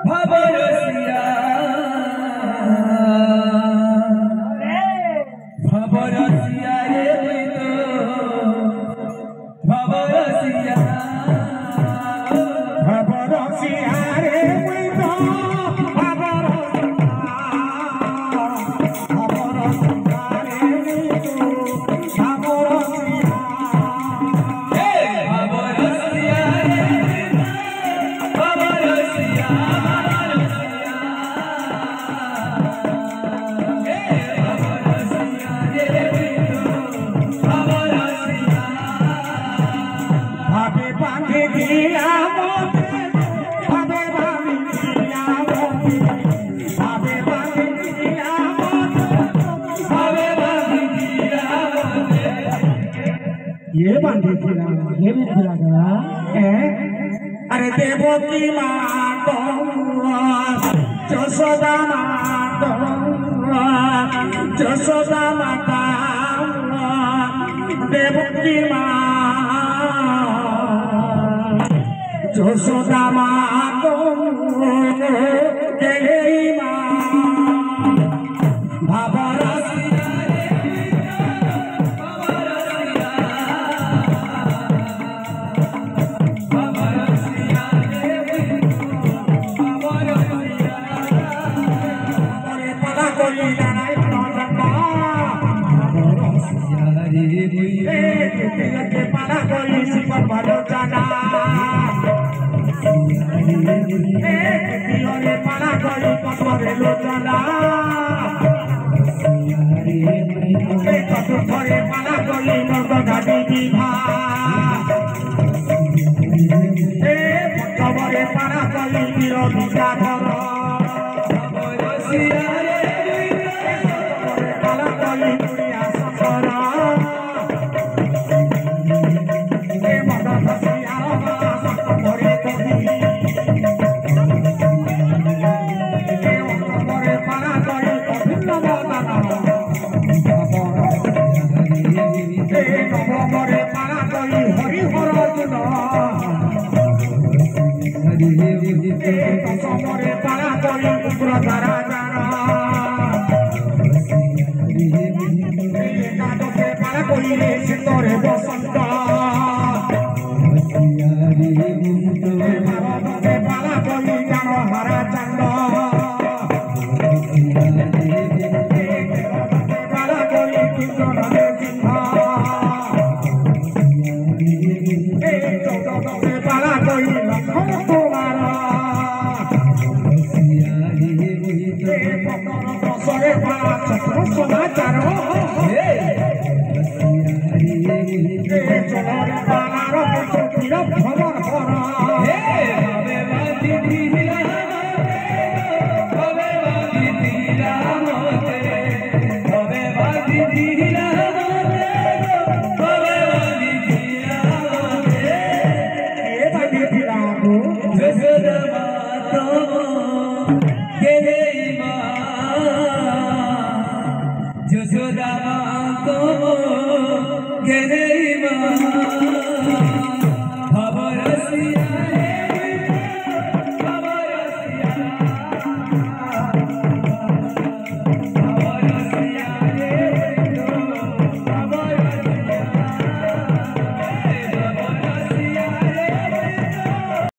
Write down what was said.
भवरसिया भवरसिया रे भवरसिया भवरसिया रे ये बांधे फिरा ये भी फिरा गया अरे देवकी माता जसोदा माता जसोदा माता देवकी माता जसोदा माता देवी para polisi por balocana tiore para coli por balocana tore para coli por gadi diva tore para coli tiro diga dhoro balocina re tore para coli dunia safara भवरसिया